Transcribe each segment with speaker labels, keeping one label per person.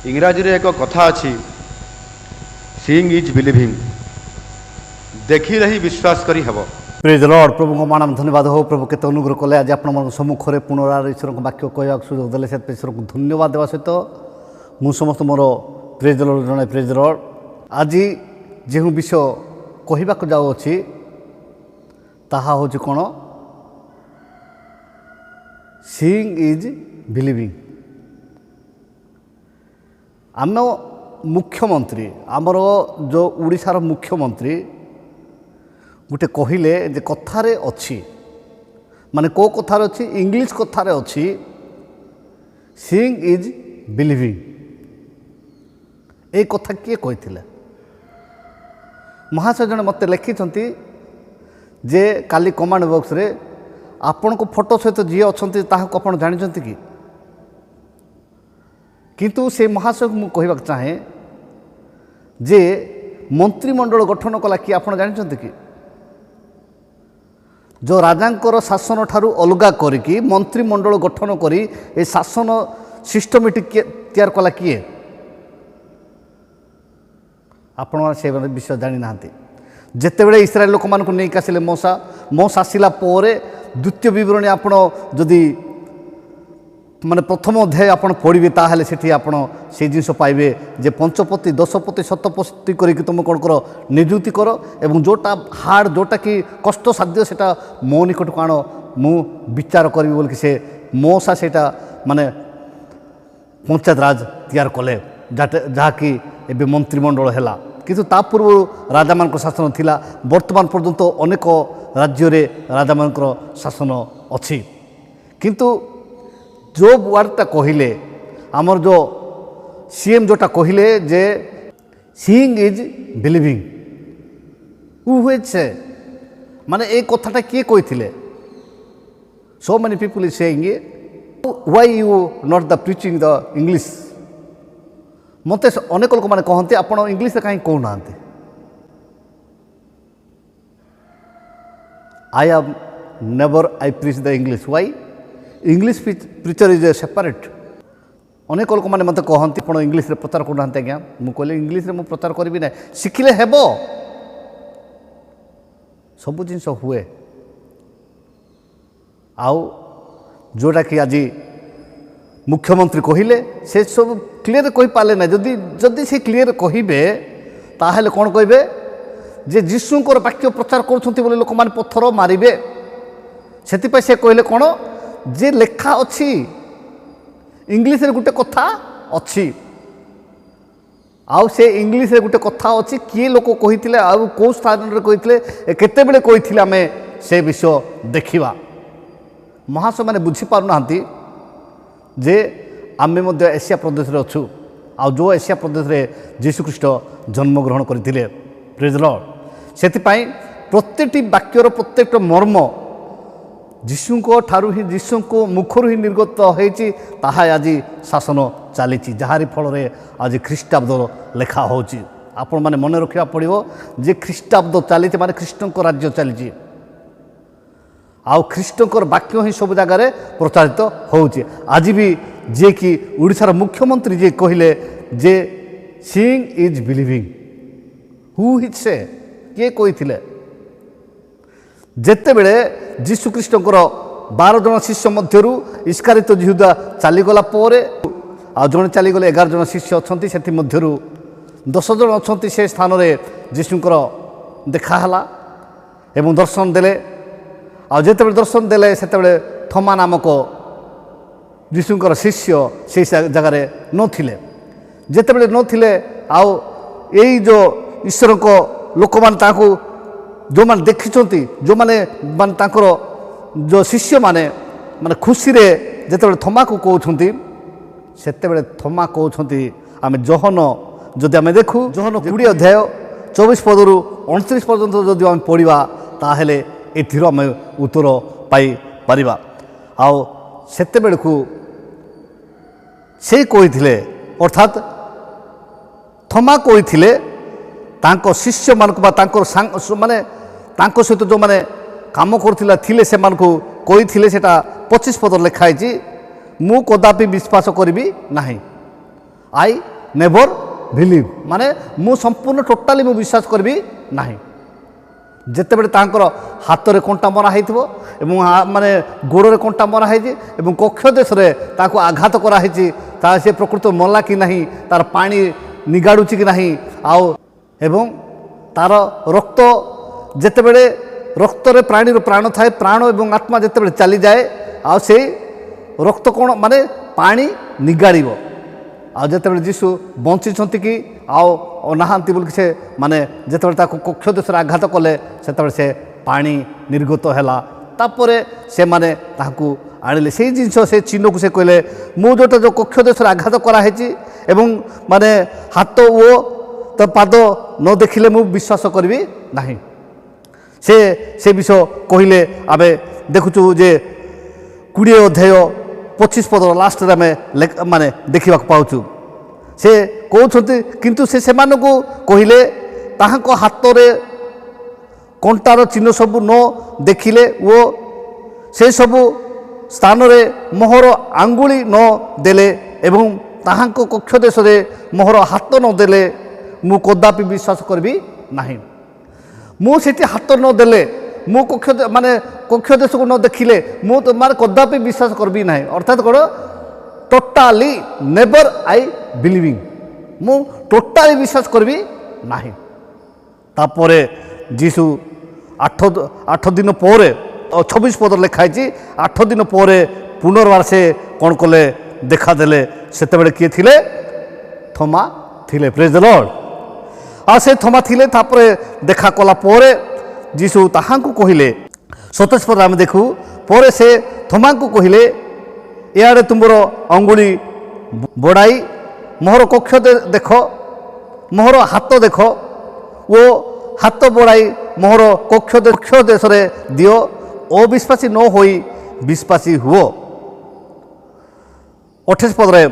Speaker 1: इंग्राजी रे एक कथा अच्छी, सीइंग इज बिलीविंग, देखी रही विश्वास करी हब।
Speaker 2: Praise Lord. प्रभु को मान धन्यवाद हो। प्रभु केत अनुग्रह कले आज आप सम्मुखें पुनरार ईश्वर वाक्य कहवाक सुजोग देले से ईश्वर को धन्यवाद देवा सहित मु समस्त मोर प्रेज लॉर्ड जन प्रेज लॉर्ड। आज जो विषय कहवाक जाऊँगी ताहा हूँ कौन, सीइंग इज बिलीविंग। आम मुख्यमंत्री आमर जो उड़ीसार मुख्यमंत्री गोटे कहले जे कथारे अच्छी, माने को कथार अच्छी, इंग्लिश कथार अच्छी, सीइंग इज बिलीविंग। ए कथा किए कही महाशय जन मत लिखिं जे काली कमांड बॉक्स रे आपण को फोटो सहित जी अच्छा आप जानते कि, किंतु से महाशय को कहवाक चाहे जे मंत्रिमंडल गठन कला कि आप जानते कि, जो राजांकर शासन ठारू अलगा करिकी मंत्रिमंडल गठन करी ए शासन सिस्टमेटिक तैयार कला किए, आपण से विषय जानी ना। जितेबले इस्राएल लोक मान नहीं आसिले मोसा आसला द्वितीय विवरणी आप जदि माने प्रथम अध्याय आप पढ़े ताहले सेठी आप से जिन पाइबे जे पंचपति दशपति शतपति करके तुम कौन कर नियुक्ति कर एवं जोटा हार्ड जोटा कि कष्ट साध्य सेटा मो निकट को आण मु विचार करी बोल कि से मोसा सेटा माने पंचायत राज तैयार कले जहाँकि एबे मंत्रिमंडल है। किंतु ता पूर्व राजा मान शासन थिला, वर्तमान पर्यंत अनेक राज्य रे राजा मान शासन अच्छी। किंतु जो वर्डटा कहले आमर जो सीएम जोटा कहले जे सीइंग इज बिलीविंग, हुए माने एक कथाटा किए कही, so many people is saying why you not the preaching the English. मत अनेक लोक मैंने कहते आप इंग्लिश कहीं कहना, I am never I preach the English, why English preacher is a separate. अनेक लोक मैंने मत कहते आप इंग्लिश प्रचार करना। आज्ञा मुझे कहले इंग्लिश में प्रचार करी ना, शिखिले हेब सब जिनस हुए। आउ जोटा कि आज मुख्यमंत्री कहले से सब क्लीयर कही पारे ना। जदि जदि से क्लीयर कहे ताहले कौन कहे जे जीशुंकर वाक्य प्रचार कर लोक मैंने पत्थर मारे से कहले कौन जे लेखा अच्छी इंग्लिश रे गोटे कथा अच्छी, आउ से इंग्लिश रे गोटे कथा अच्छी किए लोक कही आउ कौ स्थान रे कही केतेबेले कही आम से विषय देखा। महाशय मैंने बुझीपारना जे आमे मध्य एशिया प्रदेश रे अच्छु, आ जो एशिया प्रदेश रे जीशुख्रीष्ट जन्मग्रहण करथिले। Praise Lord. सेतिपाई प्रत्येकटी वाक्यर प्रत्येक मर्म जीशुको ठारू ही जीशुको मुखर ही निर्गत होती आज शासन चली, जहारी फल आज ख्रीष्टाब्द लेखा होची। आपण माने मन रखा पड़ो जे ख्रीष्टाब्द चली माने ख्रीष्ट राज्य चली, आउ ख्रीष्टर वाक्य ही सब जगार प्रचारित होची। आज भी जे कि उड़ीसार मुख्यमंत्री जे कहले जे seeing is believing, who is से किए कही जेतेबेले जीशुख्रीष्टर 12 जन शिष्य मध्यरु इस्कारित यहूदा चलीगला आ जड़े चलीगले 11 जन शिष्य अच्छा से मध्यरु 10 जन अच्छा से स्थान में जीशुकर देखाला एवं दर्शन देले। आ जिते दर्शन देले से थमा नामक जीशुकर शिष्य से जगार नथिले। जेतेबेले नथिले आउ यही जो ईश्वर को लोक माने जो मैंने देखी जो मैंने जो शिष्य माने माने खुशी रे जिते थमा को कहते से थमा कहते आम जोहन जदि आम देखू जोहन 20 अध्याय 24 पदरू 29 पर्यंत जदि आम पढ़ा ताहले एथिर आम उत्तर पाई परिबा। आउ सेते बेलकू से कही अर्थात थमा कही तांको शिष्य मानक माने तांको सहित जो माने काम करथिला थिले से मानकू कही थिले सेटा 25 पद लिखाई मु कदापि विश्वास करी नाही, आई ନେଭର ବିଲିଭ୍ ମାନେ ମୁଁ ସମ୍ପୂର୍ଣ୍ଣ ଟୋଟାଲି ମୁଁ ବିଶ୍ୱାସ କରିବି ନାହିଁ। ଯେତେବେଳେ ତାଙ୍କର ହାତରେ କଣ୍ଟା ମରା ହେଇଥିବ ଏବଂ ମାନେ ଗୋଡ଼ରେ କଣ୍ଟା ମରା ହେଇଛି ଏବଂ କକ୍ଷ ଦେଶରେ ତାକୁ ଆଘାତ କରାହେଇଛି, ତା ସେ ପ୍ରକୃତ ମଲା କି ନାହିଁ, ତାର ପାଣି ନିଗାଡ଼ୁଛି କି ନାହିଁ, ଆଉ ଏବଂ ତାର ରକ୍ତ ଯେତେବେଳେ ରକ୍ତରେ ପ୍ରାଣୀର ପ୍ରାଣ ଥାଏ, ପ୍ରାଣ ଏବଂ ଆତ୍ମା ଯେତେବେଳେ ଚାଲିଯାଏ ଆଉ ସେଇ ରକ୍ତ କ'ଣ ମାନେ ପାଣି ନିଗାଡ଼ିବ। ଆଉ ଯେତେବେଳେ ଯୀଶୁ ବଞ୍ଚିଛନ୍ତି କି ଆଉ ନାହାନ୍ତି ବୋଲିକି ସେ ମାନେ ଯେତେବେଳେ ତାକୁ କକ୍ଷ ଦେଶରେ ଆଘାତ କଲେ ସେତେବେଳେ ସେ ପାଣି ନିର୍ଗତ ହେଲା। ତାପରେ ସେମାନେ ତାହାକୁ ଆଣିଲେ ସେଇ ଜିନିଷ ସେ ଚିହ୍ନକୁ ସେ କହିଲେ ମୁଁ ଯେଉଁଟା ଯେଉଁ କକ୍ଷ ଦେଶରେ ଆଘାତ କରାହେଇଛି ଏବଂ ମାନେ ହାତ ଓ ତ ପାଦ ନ ଦେଖିଲେ ମୁଁ ବିଶ୍ୱାସ କରିବି ନାହିଁ। ସେ ବିଷୟ କହିଲେ ଆମେ ଦେଖୁଛୁ ଯେ 20 ଅଧ୍ୟାୟ 25 ପଦର ଲାଷ୍ଟରେ ଆମେ ମାନେ ଦେଖିବାକୁ ପାଉଛୁ। ସେ କହୁଛନ୍ତି କିନ୍ତୁ ସେ ସେମାନଙ୍କୁ କହିଲେ ତାହାଙ୍କ ହାତରେ କଣ୍ଟାର ଚିହ୍ନ ସବୁ ନ ଦେଖିଲେ ଓ ସେସବୁ ସ୍ଥାନରେ ମୋହର ଆଙ୍ଗୁଳି ନ ଦେଲେ ଏବଂ ତାହାଙ୍କ କକ୍ଷ ଦେଶରେ ମୋହର ହାତ ନ ଦେଲେ ମୁଁ କଦାପି ବିଶ୍ୱାସ କରିବି ନାହିଁ। ମୁଁ ସେଠି ହାତ ନ ଦେଲେ ମୁଁ କକ୍ଷ ଦେଶକୁ ନ ଦେଖିଲେ ମୁଁ ମାନେ କଦାପି ବିଶ୍ୱାସ କରିବି ନାହିଁ। ଅର୍ଥାତ୍ କ'ଣ ଟୋଟାଲି ନେଭର ଆଇ ବିଲିଭିଂ, ମୁଁ ଟୋଟାଲି ବିଶ୍ୱାସ କରିବି ନାହିଁ। ତାପରେ ଯୀଶୁ 8 ଦିନ ପରେ 26 ପଦରେ ଲେଖା ହେଇଛି 8 ଦିନ ପରେ ପୁନର୍ବାର ସେ କ'ଣ କଲେ ଦେଖାଦେଲେ। ସେତେବେଳେ କିଏ ଥିଲେ? ଥୋମା ଥିଲେ। ପ୍ରେଜ୍ ଦ ଲର୍ଡ। ଆଉ ସେ ଥୋମା ଥିଲେ। ତାପରେ ଦେଖା କଲା ପରେ ଯୀଶୁ ତାହାଙ୍କୁ କହିଲେ 27 ପଦରେ ଆମେ ଦେଖୁ ପରେ ସେ ଥୋମାଙ୍କୁ କହିଲେ ଏଆଡ଼େ ତୁମର ଅଙ୍ଗୁଳି ବଢ଼ାଇ ମୋହର କକ୍ଷ ଦେଖ, ମୋହର ହାତ ଦେଖ ଓ ହାତ ବଢ଼ାଇ ମୋହର କକ୍ଷ ଦେଶରେ ଦିଅ, ଅବିଶ୍ୱାସୀ ନ ହୋଇ ବିଶ୍ୱାସୀ ହୁଅ। 28 ପଦରେ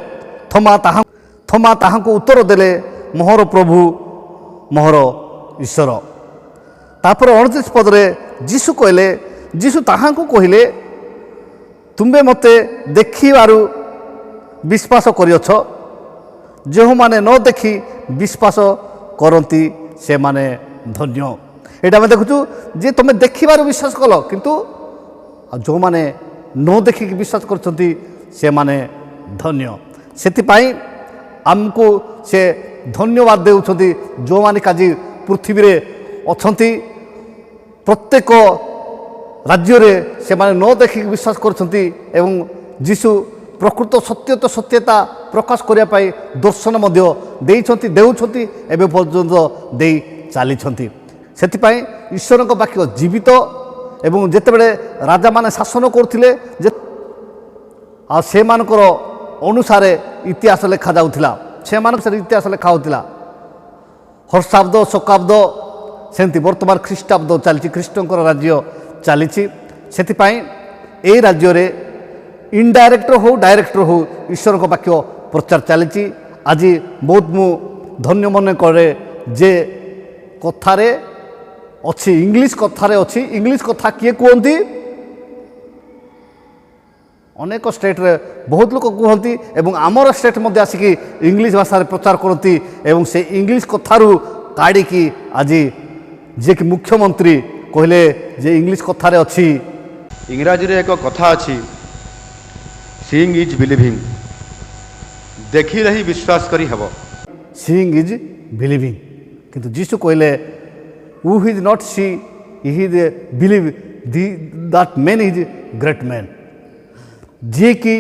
Speaker 2: ଥୋମା ତାହାଙ୍କୁ ଉତ୍ତର ଦେଲେ ମୋହର ପ୍ରଭୁ ମୋହର ଈଶ୍ୱର। ତାପରେ 29 ପଦରେ ଯୀଶୁ ତାହାଙ୍କୁ କହିଲେ ତୁମେ ମୋତେ ଦେଖିବାରୁ ବିଶ୍ୱାସ କରିଅଛ, ଯେଉଁମାନେ ନ ଦେଖି ବିଶ୍ୱାସ କରନ୍ତି ସେମାନେ ଧନ୍ୟ। ଏଇଟା ଆମେ ଦେଖୁଛୁ ଯେ ତୁମେ ଦେଖିବାରୁ ବିଶ୍ୱାସ କଲ, କିନ୍ତୁ ଯେଉଁମାନେ ନ ଦେଖିକି ବିଶ୍ୱାସ କରୁଛନ୍ତି ସେମାନେ ଧନ୍ୟ। ସେଥିପାଇଁ ଆମକୁ ସେ ଧନ୍ୟବାଦ ଦେଉଛନ୍ତି ଯେଉଁମାନେ ଆଜି ପୃଥିବୀରେ ଅଛନ୍ତି, ପ୍ରତ୍ୟେକ ରାଜ୍ୟରେ ସେମାନେ ନ ଦେଖିକି ବିଶ୍ୱାସ କରୁଛନ୍ତି ଏବଂ ଯୀଶୁ ପ୍ରକୃତ ସତ୍ୟତା ପ୍ରକାଶ କରିବା ପାଇଁ ଦର୍ଶନ ମଧ୍ୟ ଦେଉଛନ୍ତି ଏବେ ପର୍ଯ୍ୟନ୍ତ ଦେଇ ଚାଲିଛନ୍ତି। ସେଥିପାଇଁ ଈଶ୍ୱରଙ୍କ ବାକ୍ୟ ଜୀବିତ ଏବଂ ଯେତେବେଳେ ରାଜାମାନେ ଶାସନ କରୁଥିଲେ ଆଉ ସେମାନଙ୍କର ଅନୁସାରେ ଇତିହାସ ଲେଖାଯାଉଥିଲା, ସେମାନଙ୍କର ଇତିହାସ ଲେଖା ହେଉଥିଲା। ହର୍ଷାବ୍ଦ ଶକାବ୍ଦ ସେମିତି ବର୍ତ୍ତମାନ ଖ୍ରୀଷ୍ଟାବ୍ଦ ଚାଲିଛି, ଖ୍ରୀଷ୍ଟଙ୍କର ରାଜ୍ୟ ଚାଲିଛି। ସେଥିପାଇଁ ଏଇ ରାଜ୍ୟରେ ଇନଡାଇରେକ୍ଟର ହେଉ ଡାଇରେକ୍ଟର ହେଉ ଈଶ୍ୱରଙ୍କ ବାକ୍ୟ ପ୍ରଚାର ଚାଲିଛି। ଆଜି ବହୁତ ମୁଁ ଧନ୍ୟ ମନେ କରେ ଯେ କଥାରେ ଅଛି, ଇଂଲିଶ କଥାରେ ଅଛି। ଇଂଲିଶ କଥା କିଏ କୁହନ୍ତି? ଅନେକ ଷ୍ଟେଟ୍ରେ ବହୁତ ଲୋକ କୁହନ୍ତି ଏବଂ ଆମର ଷ୍ଟେଟ୍ ମଧ୍ୟ ଆସିକି ଇଂଲିଶ ଭାଷାରେ ପ୍ରଚାର କରନ୍ତି ଏବଂ ସେ ଇଂଲିଶ କଥାରୁ କାଢ଼ିକି ଆଜି ଯିଏକି ମୁଖ୍ୟମନ୍ତ୍ରୀ କହିଲେ ଯେ ଇଂଲିଶ କଥାରେ ଅଛି।
Speaker 1: ଇଂରାଜୀରେ ଏକ କଥା ଅଛି, ସିଇଂ ଇଜ୍ ବିଲିଭିଂ, ଦେଖିଲେ ହିଁ ବିଶ୍ୱାସ କରି ହେବ।
Speaker 2: ସିଇଂ ଇଜ୍ ବିଲିଭିଂ, କିନ୍ତୁ ଯୀଶୁ କହିଲେ who is not C is believe that man is great man. ଯିଏକି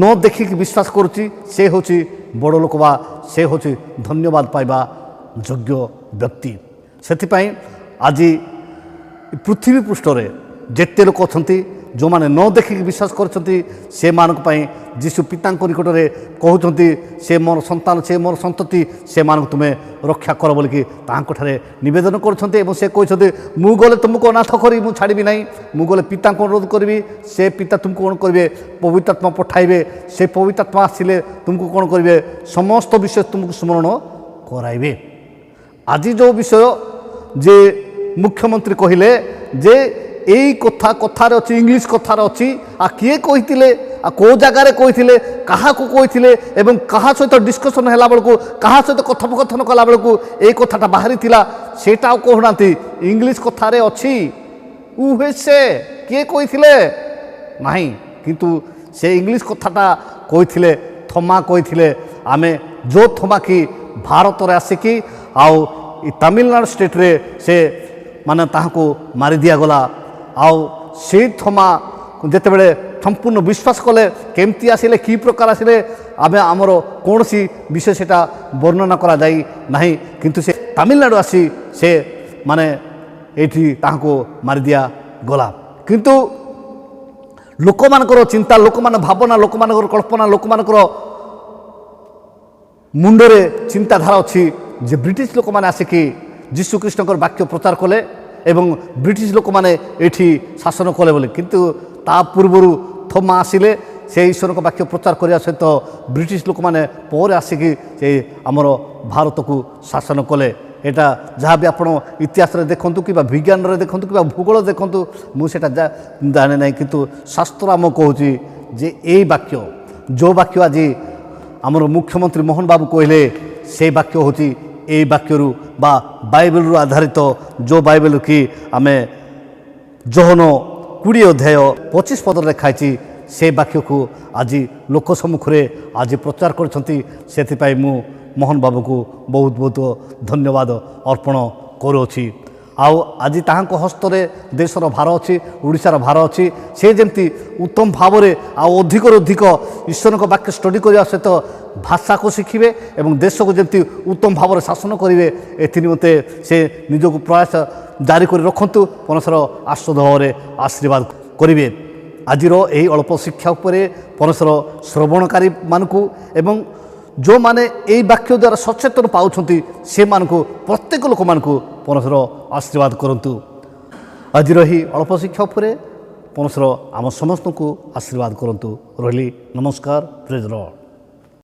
Speaker 2: ନ ଦେଖିକି ବିଶ୍ୱାସ କରୁଛି ସେ ହେଉଛି ବଡ଼ ଲୋକ ବା ସେ ହେଉଛି ଧନ୍ୟବାଦ ପାଇବା ଯୋଗ୍ୟ ବ୍ୟକ୍ତି। ସେଥିପାଇଁ ଆଜି ପୃଥିବୀ ପୃଷ୍ଠରେ ଯେତେ ଲୋକ ଅଛନ୍ତି ଯେଉଁମାନେ ନ ଦେଖିକି ବିଶ୍ୱାସ କରୁଛନ୍ତି ସେମାନଙ୍କ ପାଇଁ ଯୀଶୁ ପିତାଙ୍କ ନିକଟରେ କହୁଛନ୍ତି ସେ ମୋର ସନ୍ତାନ, ସେ ମୋର ସନ୍ତତି, ସେମାନଙ୍କୁ ତୁମେ ରକ୍ଷା କର ବୋଲିକି ତାହାଙ୍କଠାରେ ନିବେଦନ କରୁଛନ୍ତି ଏବଂ ସେ କହିଛନ୍ତି ମୁଁ ଗଲେ ତୁମକୁ ଅନାଥ କରିବି, ମୁଁ ଛାଡ଼ିବି ନାହିଁ। ମୁଁ ଗଲେ ପିତାଙ୍କୁ ଅନୁରୋଧ କରିବି, ସେ ପିତା ତୁମକୁ କ'ଣ କରିବେ? ପବିତ୍ରାତ୍ମା ପଠାଇବେ। ସେ ପବିତ୍ରାତ୍ମା ଆସିଲେ ତୁମକୁ କ'ଣ କରିବେ? ସମସ୍ତ ବିଷୟ ତୁମକୁ ସ୍ମରଣ କରାଇବେ। ଆଜି ଯେଉଁ ବିଷୟ ଯେ ମୁଖ୍ୟମନ୍ତ୍ରୀ କହିଲେ ଯେ ଏଇ କଥାରେ ଅଛି, ଇଂଲିଶ କଥାରେ ଅଛି। ଆଉ କିଏ କହିଥିଲେ কেউ জায়গায় কইলে কাহাকু কইলে এবং কাহা সহিত ডিসকসন হেলা বেলকু কাহা সহিত কথোপকথন কলা বেলকু এই কথাটা বাহারি সেটাও কহুনা ইংলিশ কথারে অছি উহেছে কে কইলে ନାହିଁ কিন্তু ସେ ଇଂଲିଶ କଥାଟା କହିଥିଲେ ଥମା କହିଥିଲେ ଆମେ ଯେଉଁ ଥମା କି ଭାରତରେ ଆସିକି ଆଉ ତାମିଲନାଡ଼ୁ ଷ୍ଟେଟ୍ରେ ସେ ମାନେ ତାହାକୁ ମାରି ଦିଆଗଲା ଆଉ ସେଇ ଥମା ଯେତେବେଳେ ସମ୍ପୂର୍ଣ୍ଣ ବିଶ୍ୱାସ କଲେ କେମିତି ଆସିଲେ କି ପ୍ରକାର ଆସିଲେ ଆମେ ଆମର କୌଣସି ବିଷୟ ସେଟା ବର୍ଣ୍ଣନା କରାଯାଇ ନାହିଁ କିନ୍ତୁ ସେ ତାମିଲନାଡ଼ୁ ଆସି ସେ ମାନେ ଏଇଠି ତାହାକୁ ମାରି ଦିଆଗଲା କିନ୍ତୁ ଲୋକମାନଙ୍କର ଚିନ୍ତା ଲୋକମାନଙ୍କ ଭାବନା ଲୋକମାନଙ୍କର କଳ୍ପନା ଲୋକମାନଙ୍କର ମୁଣ୍ଡରେ ଚିନ୍ତାଧାରା ଅଛି ଯେ ବ୍ରିଟିଶ ଲୋକମାନେ ଆସିକି ଯୀଶୁଖ୍ରୀଷ୍ଟଙ୍କର ବାକ୍ୟ ପ୍ରଚାର କଲେ ଏବଂ ବ୍ରିଟିଶ ଲୋକମାନେ ଏଠି ଶାସନ କଲେ ବୋଲି କିନ୍ତୁ ତା ପୂର୍ବରୁ ଥମା ଆସିଲେ ସେ ଈଶ୍ୱରଙ୍କ ବାକ୍ୟ ପ୍ରଚାର କରିବା ସହିତ ବ୍ରିଟିଶ ଲୋକମାନେ ପରେ ଆସିକି ସେ ଆମର ଭାରତକୁ ଶାସନ କଲେ এটা যা বি আপনার ইতিহাসে দেখুন কিংবা বিজ্ঞানের দেখুন কিংবা ভূগোল দেখুন মু সেটা জানে না কিন্তু শাস্ত্র আমি কହୁছি যে এই বাক্য যে বাক্য আজ আমার মুখ্যমন্ত্রী মোহন বাবু কহিলে সেই বাক্য হচ্ছে এই বাক্যরু বা বাইবেলরু আধারিত যে বাইবেল কি আমি যোহন 20 অধ্যায় 25 পদরে লেখাইছি সেই বাক্যকু আজ লোক সম্মুখে আজ প্রচার করছেন সেপাই মু মোহন বাবুকে বহুত বহুত ধন্যবাদ অর্পণ করুছি আজি তাহাঙ্ক হস্তরে দেশর ভার অছি ওড়িশার ভার অছি সে যেমতি উত্তম ভাবে অধিকর অধিক ঈশ্বরক বাক্য স্টডি করা সহিত ভাষাকে শিখিবে এবং দেশকে যেমতি উত্তম ভাবে শাসন করবে এথিনিমতে সে নিজক প্রয়াস জারি করে রখন্তু পরমেশ্বর আশ্রদ ভাবে আশীর্বাদ করবে আজির এই অল্প শিক্ষা উপরে পরমেশ্বর শ্রবণকারী মানুষ এবং जो माने এই বাক্য দ্বারা সচেতন পাউଛନ୍ତି সেମାନଙ୍କୁ প্রত্যেক ଲୋକମାନଙ୍କୁ পরমেশ্বর আশীর্বাদ করন্তু আজির এই অল্প শিক্ষা উপরে পরমেশ্বর ଆମ ସମସ୍ତଙ୍କୁ ଆଶୀର୍ବାଦ କରନ୍ତୁ ରହିଲି ନମସ୍କାର ପ୍ରେଜ୍ ଲର୍ଡ।